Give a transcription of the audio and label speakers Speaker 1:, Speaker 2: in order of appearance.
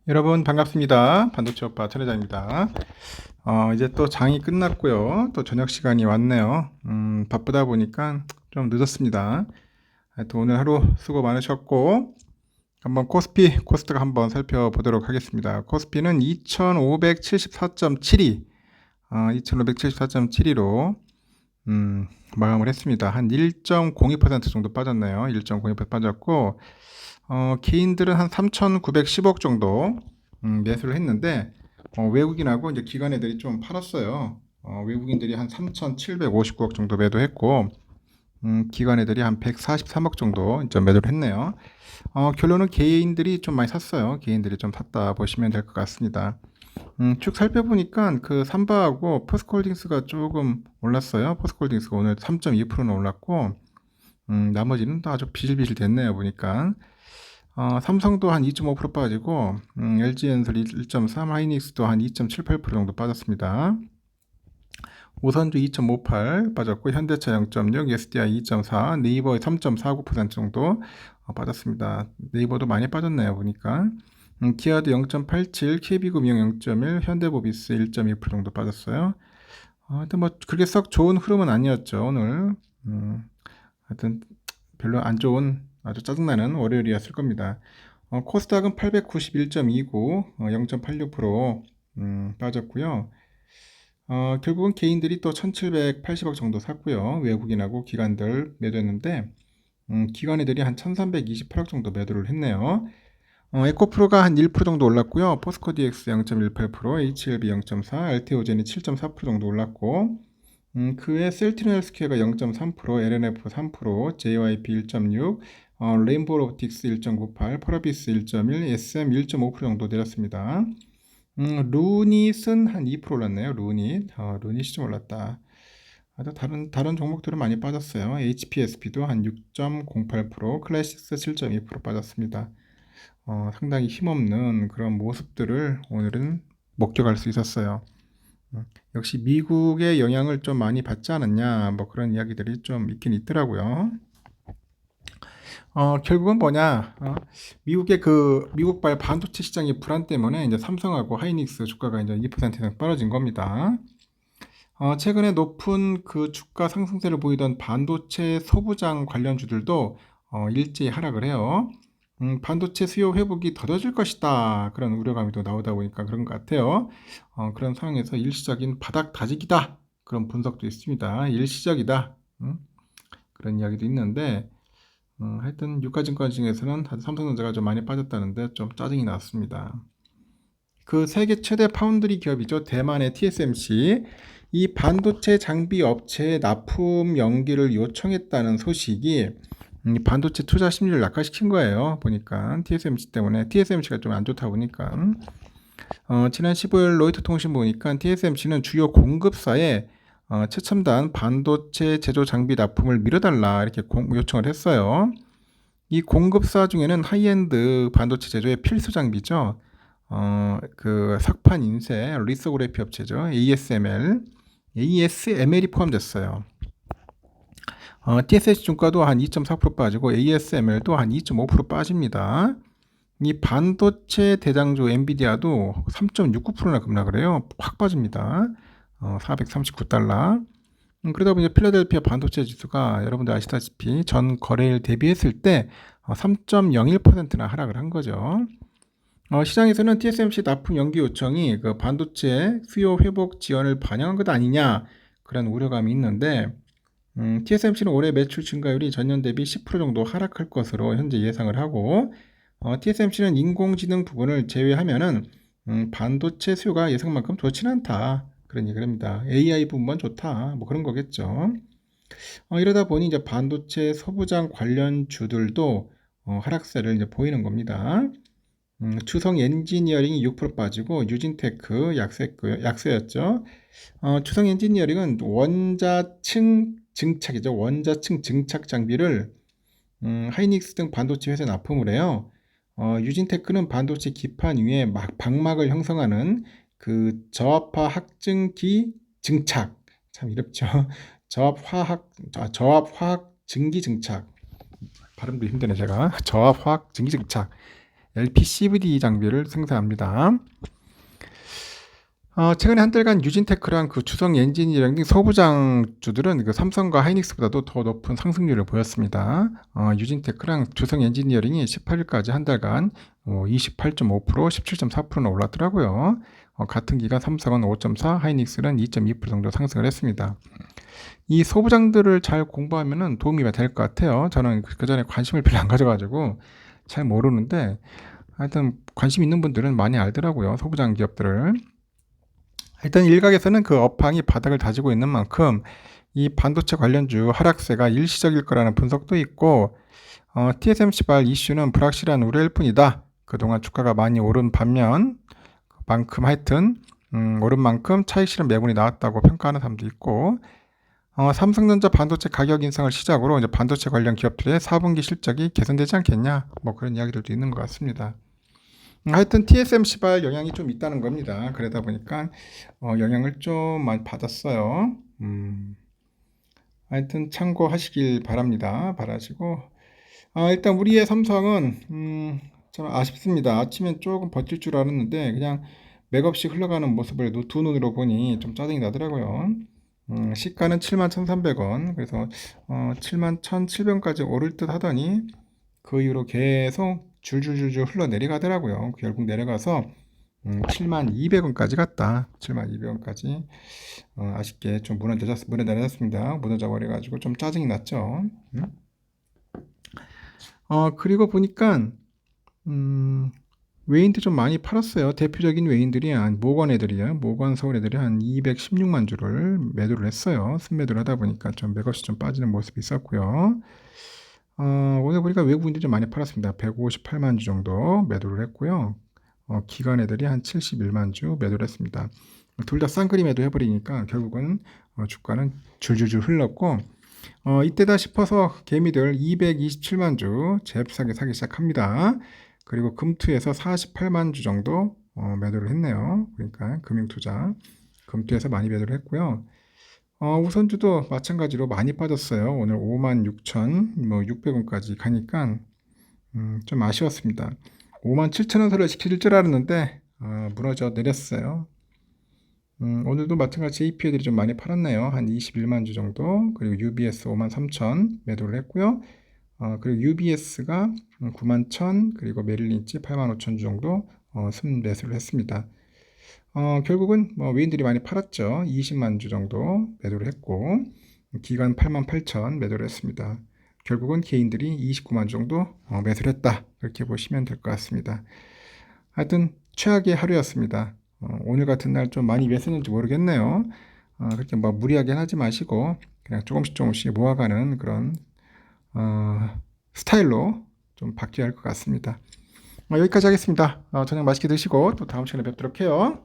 Speaker 1: 여러분 반갑습니다. 반도체 오빠 천회장입니다. 이제 또 장이 끝났고요. 또 저녁 시간이 왔네요. 바쁘다 보니까 좀 늦었습니다. 하여튼 오늘 하루 수고 많으셨고 한번 코스트가 한번 살펴보도록 하겠습니다. 코스피는 2574.72 2574.72로 마감을 했습니다. 한 1.02% 정도 빠졌네요. 1.02% 빠졌고 개인들은 한 3,910억 정도 매수를 했는데 외국인하고 이제 기관 애들이 좀 팔았어요. 외국인들이 한 3,759억 정도 매도했고 기관 애들이 한 143억 정도 이제 매도를 했네요. 결론은 개인들이 좀 많이 샀어요. 개인들이 좀 샀다 보시면 될 것 같습니다. 쭉 살펴보니까 그 삼바하고 포스코홀딩스가 조금 올랐어요. 포스코홀딩스가 오늘 3.2%는 올랐고 나머지는 또 아주 비실비실 됐네요. 보니까 삼성도 한 2.5% 빠지고 LG엔솔 1.3, 하이닉스도 한 2.78% 정도 빠졌습니다. 오선주 2.58 빠졌고 현대차 0.6, SDI 2.4, 네이버 3.49% 정도 빠졌습니다. 네이버도 많이 빠졌네요. 보니까 기아도 0.87, KB금융 0.1, 현대모비스 1.2% 정도 빠졌어요. 하여튼 뭐 그렇게 썩 좋은 흐름은 아니었죠. 오늘 하여튼 별로 안 좋은 아주 짜증나는 월요일이었을 겁니다. 코스닥은 891.29, 0.86% 빠졌고요. 결국은 개인들이 또 1780억 정도 샀고요. 외국인하고 기관들 매도했는데 기관 애들이 한 1328억 정도 매도를 했네요. 에코프로가 한 1% 정도 올랐고요. 포스코DX 0.18%, HLB 0.4, 알테오젠이 7.4% 정도 올랐고 그 외에 셀트리온헬스케어가 0.3%, LNF 3%, JYP 1.6, 레인보우 로보틱스 1.98, 펄어비스 1.1, SM 1.5% 정도 내렸습니다. 루닛은 한 2% 올랐네요. 루닛이 좀 올랐다. 다른 종목들은 많이 빠졌어요. HPSP도 한 6.08%, 클래시스 7.2% 빠졌습니다. 상당히 힘없는 그런 모습들을 오늘은 목격할 수 있었어요. 역시 미국의 영향을 좀 많이 받지 않았냐, 뭐 그런 이야기들이 좀 있긴 있더라고요. 결국은 뭐냐, 미국발 반도체 시장의 불안 때문에 이제 삼성하고 하이닉스 주가가 이제 2% 이상 떨어진 겁니다. 최근에 높은 그 주가 상승세를 보이던 반도체 소부장 관련주들도 일제히 하락을 해요. 반도체 수요 회복이 더뎌질 것이다. 그런 우려감이 또 나오다 보니까 그런 것 같아요. 그런 상황에서 일시적인 바닥 다지기다. 그런 분석도 있습니다. 일시적이다. 그런 이야기도 있는데, 하여튼 유가증권 중에서는 삼성전자가 좀 많이 빠졌다는데 좀 짜증이 났습니다. 그 세계 최대 파운드리 기업이죠. 대만의 TSMC. 이 반도체 장비 업체에 납품 연기를 요청했다는 소식이 반도체 투자 심리를 약화시킨 거예요. 보니까 TSMC 때문에 TSMC가 좀 안 좋다 보니까 지난 15일 로이터 통신 보니까 TSMC는 주요 공급사에 최첨단 반도체 제조 장비 납품을 미뤄달라 이렇게 요청을 했어요. 이 공급사 중에는 하이엔드 반도체 제조의 필수 장비죠. 그 석판 인쇄 리소그래피 업체죠. ASML이 포함됐어요. TSMC 주가도 한 2.4% 빠지고 ASML도 한 2.5% 빠집니다. 이 반도체 대장주 엔비디아도 3.69%나 급락을 해요. 확 빠집니다. 439달러. 그러다 보니 필라델피아 반도체 지수가 여러분들 아시다시피 전 거래일 대비했을 때 3.01%나 하락을 한 거죠. 시장에서는 TSMC 납품 연기 요청이 그 반도체 수요 회복 지연을 반영한 것 아니냐 그런 우려감이 있는데 TSMC는 올해 매출 증가율이 전년 대비 10% 정도 하락할 것으로 현재 예상을 하고 TSMC는 인공지능 부분을 제외하면은 반도체 수요가 예상만큼 좋지는 않다 그런 얘기를 합니다. AI 부분만 좋다 뭐 그런 거겠죠. 이러다 보니 이제 반도체 소부장 관련 주들도 하락세를 이제 보이는 겁니다. 추성 엔지니어링이 6% 빠지고 유진테크 약세였죠. 추성 엔지니어링은 원자층 증착이죠. 원자층 증착 장비를 하이닉스 등 반도체 회사에 납품을 해요. 유진테크는 반도체 기판 위에 방막을 형성하는 그 저압화 확증기 증착 참 어렵죠. 저압화학 증기 증착 발음도 힘드네 제가. 저압화학 증기 증착 LPCVD 장비를 생산합니다. 최근에 한 달간 유진테크랑 그 주성 엔지니어링 소부장주들은 그 삼성과 하이닉스보다도 더 높은 상승률을 보였습니다. 유진테크랑 주성 엔지니어링이 18일까지 한 달간 28.5%, 17.4%나 올랐더라고요. 같은 기간 삼성은 5.4, 하이닉스는 2.2% 정도 상승을 했습니다. 이 소부장들을 잘 공부하면 도움이 될 것 같아요. 저는 그 전에 관심을 별로 안 가져가지고 잘 모르는데 하여튼 관심 있는 분들은 많이 알더라고요. 소부장 기업들을. 일단 일각에서는 그 업황이 바닥을 다지고 있는 만큼 이 반도체 관련주 하락세가 일시적일 거라는 분석도 있고, TSMC발 이슈는 불확실한 우려일 뿐이다. 그동안 주가가 많이 오른 반면 만큼 하여튼 오른 만큼 차익 실현 매물이 나왔다고 평가하는 사람도 있고, 삼성전자 반도체 가격 인상을 시작으로 이제 반도체 관련 기업들의 4분기 실적이 개선되지 않겠냐, 뭐 그런 이야기들도 있는 것 같습니다. 하여튼 TSMC발 영향이 좀 있다는 겁니다. 그러다 보니까 영향을 좀 많이 받았어요. 하여튼 참고하시길 바랍니다. 바라시고 일단 우리의 삼성은 좀 아쉽습니다. 아침엔 조금 버틸 줄 알았는데 그냥 맥없이 흘러가는 모습을 두 눈으로 보니 좀 짜증이 나더라고요. 시가는 71,300원, 그래서 71,700원까지 오를 듯 하더니 그 이후로 계속 줄줄줄줄 흘러내려가더라고요. 결국 내려가서 72,200원까지 갔다. 72,200원까지 아쉽게 좀 무너내렸습니다. 무너져 버려가지고 좀 짜증이 났죠. 그리고 보니까 외인들 좀 많이 팔았어요. 대표적인 외인들이 모건 애들이요. 모건 서울 애들이 한 216만 주를 매도를 했어요. 순매도를 하다 보니까 좀 맥없이 좀 빠지는 모습이 있었고요. 오늘 보니까 외국인들이 좀 많이 팔았습니다. 158만 주 정도 매도를 했고요. 기관 애들이 한 71만 주 매도를 했습니다. 둘 다 쌍그리 매도 해버리니까 결국은 주가는 줄줄줄 흘렀고, 이때다 싶어서 개미들 227만 주 잽싸게 사기 시작합니다. 그리고 금투에서 48만 주 정도 매도를 했네요. 그러니까 금융투자 금투에서 많이 매도를 했고요. 우선주도 마찬가지로 많이 빠졌어요. 오늘 56,600원까지 가니까 좀 아쉬웠습니다. 57,000원 선을 지킬 줄 알았는데 무너져 내렸어요. 오늘도 마찬가지 JP들이 좀 많이 팔았네요. 한 21만 주 정도. 그리고 UBS 53,000 매도를 했고요. 그리고 UBS가 91,000, 그리고 메릴린치 85,000주 정도 순매수를 했습니다. 결국은 외인들이 많이 팔았죠. 20만 주 정도 매도를 했고, 기간 88,000 매도를 했습니다. 결국은 개인들이 29만 주 정도 매수를 했다. 그렇게 보시면 될 것 같습니다. 하여튼 최악의 하루였습니다. 오늘 같은 날 좀 많이 매수했는지 모르겠네요. 그렇게 무리하게 하지 마시고 그냥 조금씩 모아가는 그런 스타일로 좀 바뀌어야 할 것 같습니다. 여기까지 하겠습니다. 저녁 맛있게 드시고 또 다음 시간에 뵙도록 해요.